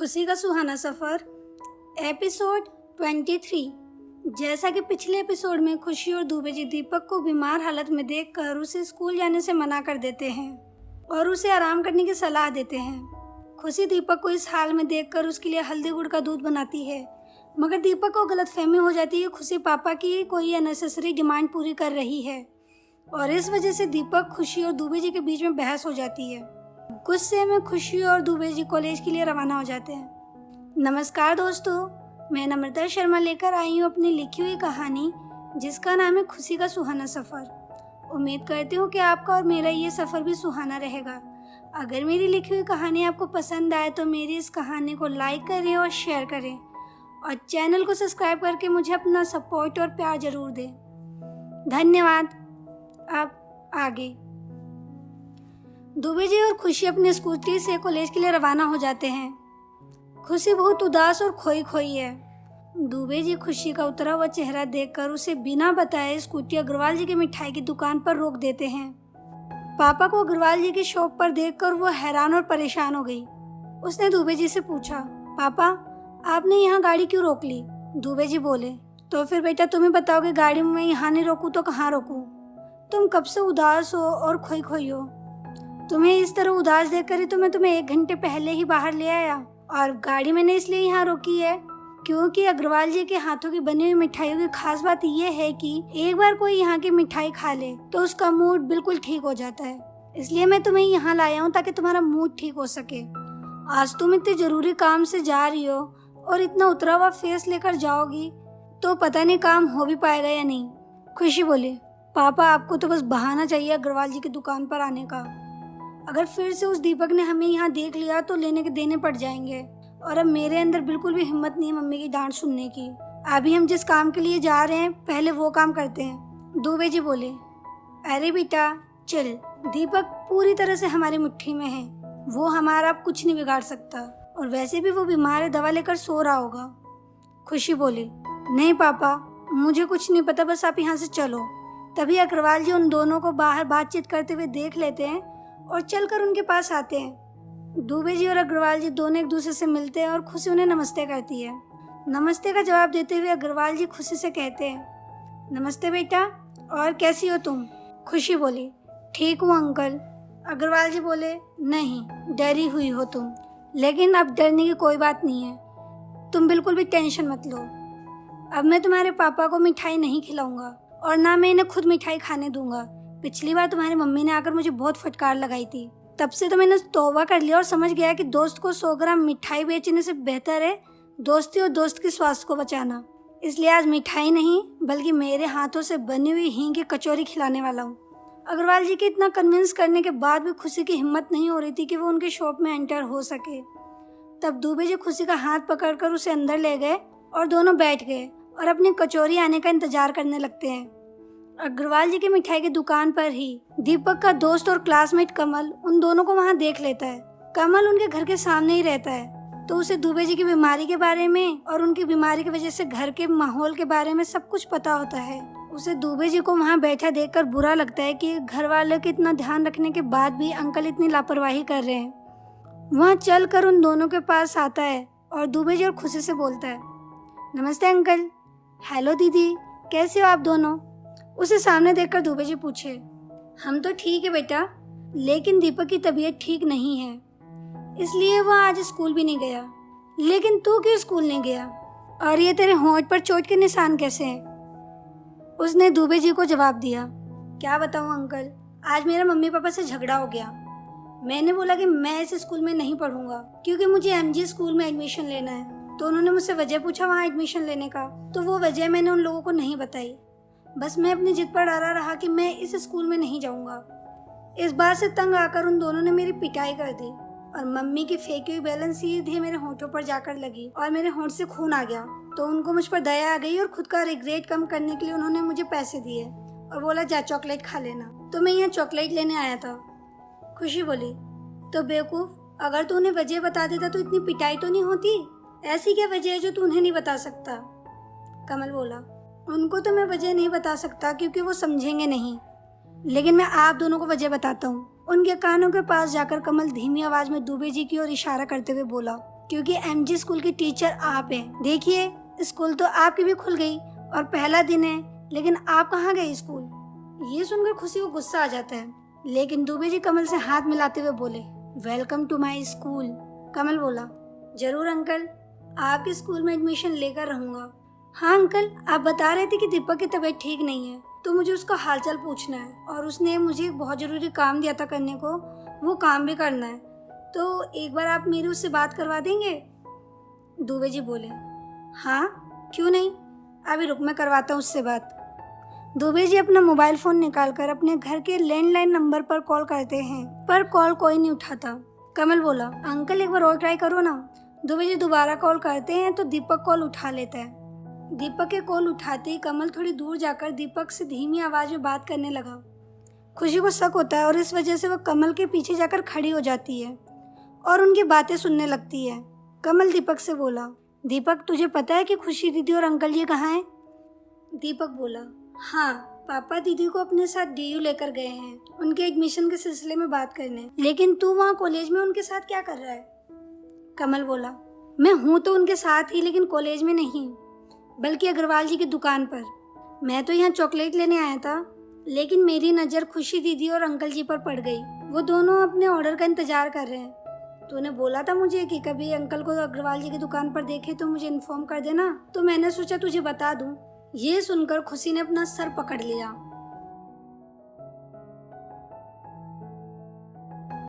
खुशी का सुहाना सफ़र एपिसोड 23। जैसा कि पिछले एपिसोड में खुशी और दुबे जी दीपक को बीमार हालत में देखकर उसे स्कूल जाने से मना कर देते हैं और उसे आराम करने की सलाह देते हैं। खुशी दीपक को इस हाल में देखकर उसके लिए हल्दी गुड़ का दूध बनाती है, मगर दीपक को गलतफहमी हो जाती है खुशी पापा की कोई अननेसेसरी डिमांड पूरी कर रही है और इस वजह से दीपक, खुशी और दुबे जी के बीच में बहस हो जाती है। गुस्से में खुशी और दुबे जी कॉलेज के लिए रवाना हो जाते हैं। नमस्कार दोस्तों, मैं नम्रता शर्मा लेकर आई हूँ अपनी लिखी हुई कहानी जिसका नाम है खुशी का सुहाना सफ़र। उम्मीद करती हूँ कि आपका और मेरा ये सफ़र भी सुहाना रहेगा। अगर मेरी लिखी हुई कहानी आपको पसंद आए तो मेरी इस कहानी को लाइक करें और शेयर करें और चैनल को सब्सक्राइब करके मुझे अपना सपोर्ट और प्यार ज़रूर दें। धन्यवाद। अब आगे। दुबे जी और खुशी अपनी स्कूटी से कॉलेज के लिए रवाना हो जाते हैं। खुशी बहुत उदास और खोई खोई है। दुबे जी खुशी का उतरा हुआ चेहरा देखकर उसे बिना बताए स्कूटी अग्रवाल जी की मिठाई की दुकान पर रोक देते हैं। पापा को अग्रवाल जी की शॉप पर देखकर वो हैरान और परेशान हो गई। उसने दुबे जी से पूछा, पापा आपने यहाँ गाड़ी क्यों रोक ली? दुबे जी बोले, तो फिर बेटा तुम्हें बताओगे गाड़ी में यहाँ नहीं रोकूं तो कहाँ रोकूं? तुम कब से उदास हो और खोई खोई हो। तुम्हें इस तरह उदास देखकर ही तो मैं तुम्हें 1 घंटे पहले ही बाहर ले आया और गाड़ी मैंने इसलिए यहाँ रोकी है क्योंकि अग्रवाल जी के हाथों की बनी हुई मिठाइयों की खास बात यह है कि एक बार कोई यहाँ की मिठाई खा ले तो उसका मूड बिल्कुल ठीक हो जाता है। इसलिए मैं तुम्हें यहाँ लाया हूँ ताकि तुम्हारा मूड ठीक हो सके। आज तुम इतने जरूरी काम से जा रही हो और इतना उतरा हुआ फेस लेकर जाओगी तो पता नहीं काम हो भी पाएगा या नहीं। खुशी बोली, पापा आपको तो बस बहाना चाहिए अग्रवाल जी की दुकान पर आने का। अगर फिर से उस दीपक ने हमें यहाँ देख लिया तो लेने के देने पड़ जाएंगे और अब मेरे अंदर बिल्कुल भी हिम्मत नहीं है मम्मी की डांट सुनने की। अभी हम जिस काम के लिए जा रहे हैं पहले वो काम करते हैं। दुबे जी बोले, अरे बेटा चल, दीपक पूरी तरह से हमारी मुट्ठी में है, वो हमारा अब कुछ नहीं बिगाड़ सकता और वैसे भी वो बीमार है, दवा लेकर सो रहा होगा। खुशी बोली, नहीं पापा मुझे कुछ नहीं पता, बस आप यहाँ से चलो। तभी अग्रवाल जी उन दोनों को बाहर बातचीत करते हुए देख लेते हैं और चलकर उनके पास आते हैं। दुबे जी और अग्रवाल जी दोनों एक दूसरे से मिलते हैं और खुशी उन्हें नमस्ते करती है। नमस्ते का जवाब देते हुए अग्रवाल जी खुशी से कहते हैं, नमस्ते बेटा, और कैसी हो तुम? खुशी बोली, ठीक हूँ अंकल। अग्रवाल जी बोले, नहीं डरी हुई हो तुम, लेकिन अब डरने की कोई बात नहीं है, तुम बिल्कुल भी टेंशन मत लो। अब मैं तुम्हारे पापा को मिठाई नहीं खिलाऊंगा और ना मैं इन्हें खुद मिठाई खाने दूंगा। पिछली बार तुम्हारी मम्मी ने आकर मुझे बहुत फटकार लगाई थी, तब से तो मैंने तौबा कर लिया और समझ गया कि दोस्त को 100 ग्राम मिठाई बेचने से बेहतर है दोस्ती और दोस्त के स्वास्थ्य को बचाना। इसलिए आज मिठाई नहीं बल्कि मेरे हाथों से बनी हुई हींग की कचौरी खिलाने वाला हूँ। अग्रवाल जी के इतना कन्विंस करने के बाद भी खुशी की हिम्मत नहीं हो रही थी कि वो उनके शॉप में एंटर हो सके। तब दुबे जी खुशी का हाथ पकड़कर उसे अंदर ले गए और दोनों बैठ गए और अपनी कचौरी आने का इंतजार करने लगते हैं। अग्रवाल जी की मिठाई की दुकान पर ही दीपक का दोस्त और क्लासमेट कमल उन दोनों को वहां देख लेता है। कमल उनके घर के सामने ही रहता है तो उसे दुबे जी की बीमारी के बारे में और उनकी बीमारी की वजह से घर के माहौल के बारे में सब कुछ पता होता है। उसे दुबे जी को वहां बैठा देखकर बुरा लगता है कि घर वालों के इतना ध्यान रखने के बाद भी अंकल इतनी लापरवाही कर रहे हैं। वहाँ चल कर उन दोनों के पास आता है और दुबे जी और खुशी से बोलता है, नमस्ते अंकल। हेलो दीदी, कैसे हो आप दोनों? उसे सामने देखकर दुबे जी पूछे, हम तो ठीक है बेटा, लेकिन दीपक की तबीयत ठीक नहीं है इसलिए वह आज स्कूल भी नहीं गया। लेकिन तू क्यों स्कूल नहीं गया और ये तेरे होंठ पर चोट के निशान कैसे हैं? उसने दुबे जी को जवाब दिया, क्या बताऊं अंकल, आज मेरा मम्मी पापा से झगड़ा हो गया। मैंने बोला कि मैं इस स्कूल में नहीं पढ़ूंगा क्योंकि मुझे एमजी स्कूल में एडमिशन लेना है। तो उन्होंने मुझसे वजह पूछा वहाँ एडमिशन लेने का, तो वो वजह मैंने उन लोगों को नहीं बताई। बस मैं अपनी जिद पर अड़ा रहा कि मैं इस स्कूल में नहीं जाऊंगा। इस बात से तंग आकर उन दोनों ने मेरी पिटाई कर दी और मम्मी की फेंकी हुई बेलन सीधे मेरे होंठों पर जाकर लगी और मेरे होंठ से खून आ गया। तो उनको मुझ पर दया आ गई और खुद का रिग्रेट कम करने के लिए उन्होंने मुझे पैसे दिए और बोला जा चॉकलेट खा लेना। तो मैं यहाँ चॉकलेट लेने आया था। खुशी बोली, तो बेवकूफ, अगर तू उन्हें वजह बता देता तो इतनी पिटाई तो नहीं होती। ऐसी क्या वजह है जो तू उन्हें नहीं बता सकता? कमल बोला, उनको तो मैं वजह नहीं बता सकता क्योंकि वो समझेंगे नहीं, लेकिन मैं आप दोनों को वजह बताता हूँ। उनके कानों के पास जाकर कमल धीमी आवाज में दुबे जी की ओर इशारा करते हुए बोला, क्योंकि एमजी स्कूल की टीचर आप हैं। देखिए, स्कूल तो आपकी भी खुल गई और पहला दिन है, लेकिन आप कहाँ गए स्कूल? ये सुनकर खुशी को गुस्सा आ जाता है, लेकिन दुबे जी कमल से हाथ मिलाते हुए बोले, वेलकम टू माई स्कूल। कमल बोला, जरूर अंकल, आपके स्कूल में एडमिशन लेकर रहूंगा। हाँ अंकल, आप बता रहे थे कि दीपक की तबीयत ठीक नहीं है, तो मुझे उसका हालचाल पूछना है और उसने मुझे एक बहुत जरूरी काम दिया था करने को, वो काम भी करना है, तो एक बार आप मेरी उससे बात करवा देंगे? दुबे जी बोले, हाँ क्यों नहीं, अभी रुक, मैं करवाता हूँ उससे बात। दुबे जी अपना मोबाइल फोन निकालकर अपने घर के लैंडलाइन नंबर पर कॉल करते हैं, पर कॉल कोई नहीं उठाता। कमल बोला, अंकल एक बार और ट्राई करो ना। दुबे जी दोबारा कॉल करते हैं तो दीपक कॉल उठा लेता है। दीपक के कॉल उठाते ही कमल थोड़ी दूर जाकर दीपक से धीमी आवाज में बात करने लगा। खुशी को शक होता है और इस वजह से वह कमल के पीछे जाकर खड़ी हो जाती है और उनकी बातें सुनने लगती है। कमल दीपक से बोला, दीपक तुझे पता है कि खुशी दीदी और अंकल जी कहाँ हैं? दीपक बोला, हाँ, पापा दीदी को अपने साथ डीयू लेकर गए हैं उनके एडमिशन के सिलसिले में बात करने। लेकिन तू वहाँ कॉलेज में उनके साथ क्या कर रहा है? कमल बोला, मैं हूँ तो उनके साथ ही, लेकिन कॉलेज में नहीं, बल्कि अग्रवाल जी की दुकान पर। मैं तो यहाँ चॉकलेट लेने आया था, लेकिन मेरी नज़र खुशी दीदी और अंकल जी पर पड़ गई। वो दोनों अपने ऑर्डर का इंतजार कर रहे हैं। तूने बोला था मुझे कि कभी अंकल को अग्रवाल जी की दुकान पर देखे तो मुझे इन्फॉर्म कर देना, तो मैंने सोचा तुझे बता दूं। ये सुनकर खुशी ने अपना सर पकड़ लिया